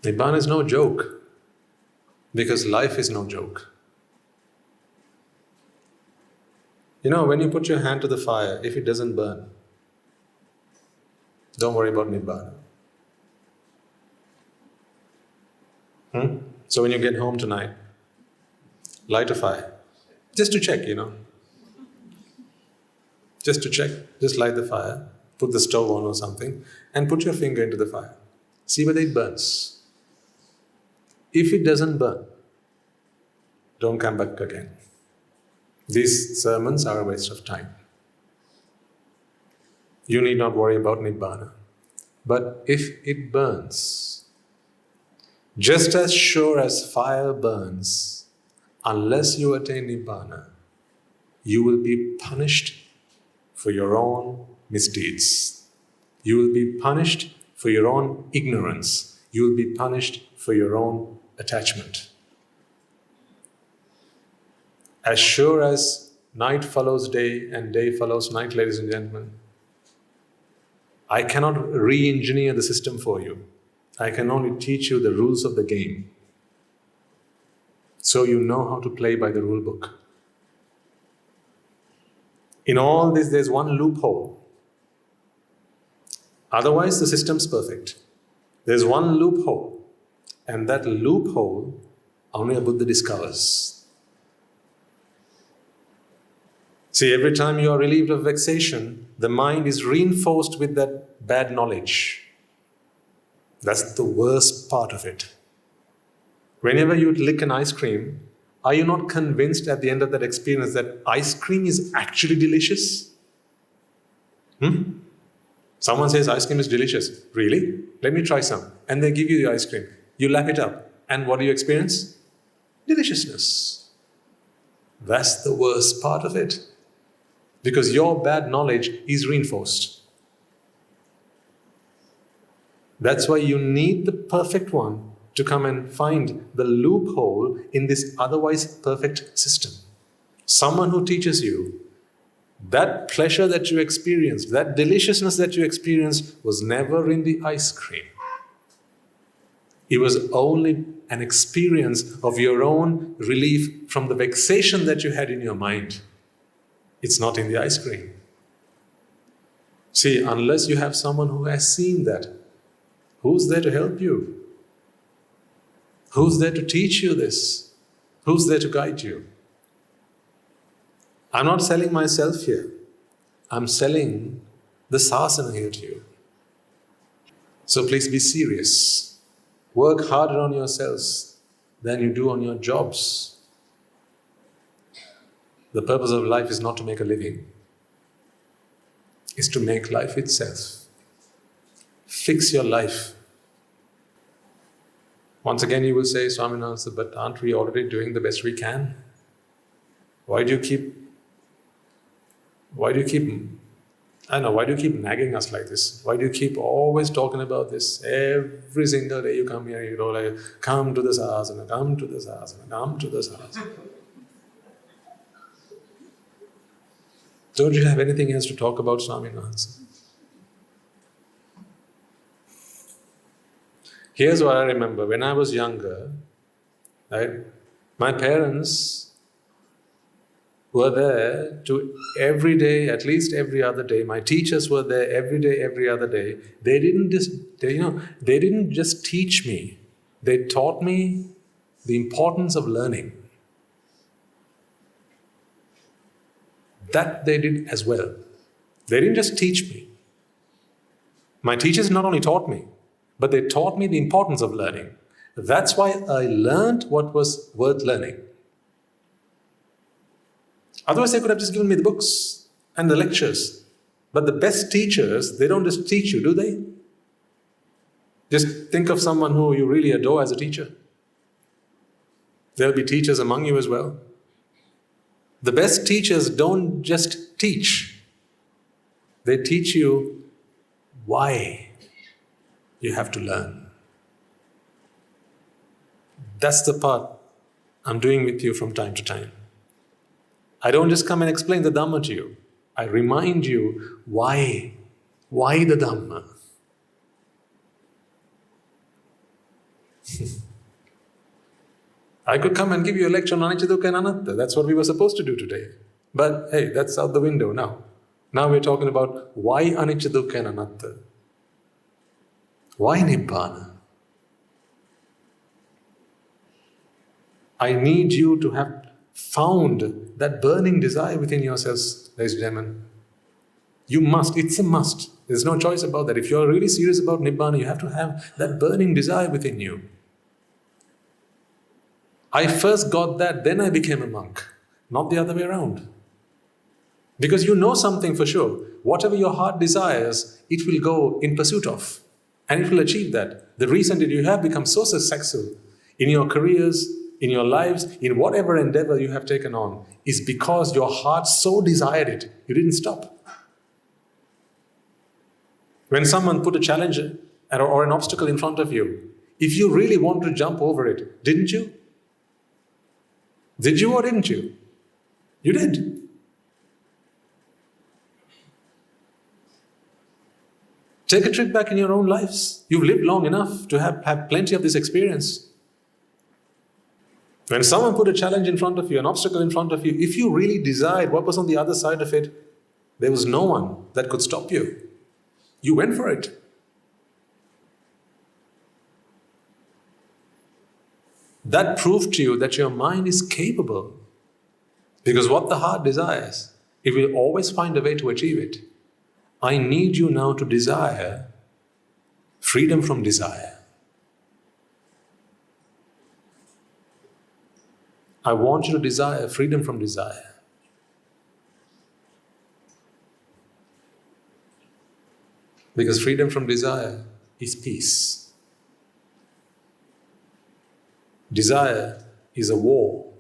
Nibbana is no joke, because life is no joke. When you put your hand to the fire, if it doesn't burn, don't worry about Nibbana. So when you get home tonight, light a fire. Just to check, Just to check. Just light the fire, put the stove on or something, and put your finger into the fire. See whether it burns. If it doesn't burn, don't come back again. These sermons are a waste of time. You need not worry about Nibbana. But if it burns, just as sure as fire burns, unless you attain Nibbana, you will be punished for your own misdeeds. You will be punished for your own ignorance. You will be punished for your own attachment. As sure as night follows day and day follows night, ladies and gentlemen, I cannot re-engineer the system for you. I can only teach you the rules of the game, so you know how to play by the rule book. In all this, there's one loophole. Otherwise, the system's perfect. There's one loophole, and that loophole only a Buddha discovers. See, every time you are relieved of vexation, the mind is reinforced with that bad knowledge. That's the worst part of it. Whenever you lick an ice cream, are you not convinced at the end of that experience that ice cream is actually delicious? Someone says ice cream is delicious. Really? Let me try some. And they give you the ice cream. You lap it up. And what do you experience? Deliciousness. That's the worst part of it. Because your bad knowledge is reinforced. That's why you need the perfect one to come and find the loophole in this otherwise perfect system. Someone who teaches you that pleasure that you experienced, that deliciousness that you experienced was never in the ice cream. It was only an experience of your own relief from the vexation that you had in your mind. It's not in the ice cream. See, unless you have someone who has seen that, who's there to help you? Who's there to teach you this? Who's there to guide you? I'm not selling myself here. I'm selling the sasana here to you. So please be serious. Work harder on yourselves than you do on your jobs. The purpose of life is not to make a living. It's to make life itself. Fix your life. Once again you will say, Swaminathan, but aren't we already doing the best we can? Why do you keep nagging us like this? Why do you keep always talking about this? Every single day you come here, come to the sasana, come to the sasana, come to the sasana. Don't you have anything else to talk about, Swaminathan? Here's what I remember. When I was younger, right, my parents were there to every day, at least every other day. My teachers were there every day, every other day. They didn't just teach me. They taught me the importance of learning. That they did as well. They didn't just teach me. My teachers not only taught me, but they taught me the importance of learning. That's why I learned what was worth learning. Otherwise, they could have just given me the books and the lectures. But the best teachers, they don't just teach you, do they? Just think of someone who you really adore as a teacher. There'll be teachers among you as well. The best teachers don't just teach. They teach you why you have to learn. That's the part I'm doing with you from time to time. I don't just come and explain the Dhamma to you. I remind you why. Why the Dhamma? I could come and give you a lecture on anicca, dukkha and anatta. That's what we were supposed to do today. But hey, that's out the window now. Now we're talking about why anicca, dukkha and anatta. Why Nibbana? I need you to have found that burning desire within yourselves, ladies and gentlemen. You must, it's a must. There's no choice about that. If you're really serious about Nibbana, you have to have that burning desire within you. I first got that, then I became a monk, not the other way around. Because you know something for sure. Whatever your heart desires, it will go in pursuit of. And it will achieve that. The reason that you have become so successful in your careers, in your lives, in whatever endeavor you have taken on, is because your heart so desired it, you didn't stop. When someone put a challenge or an obstacle in front of you, if you really want to jump over it, didn't you? Did you or didn't you? You did. Take a trip back in your own lives. You've lived long enough to have plenty of this experience. When someone put a challenge in front of you, an obstacle in front of you, if you really desired what was on the other side of it, there was no one that could stop you. You went for it. That proved to you that your mind is capable. Because what the heart desires, it will always find a way to achieve it. I need you now to desire freedom from desire. I want you to desire freedom from desire. Because freedom from desire is peace. Desire is a war.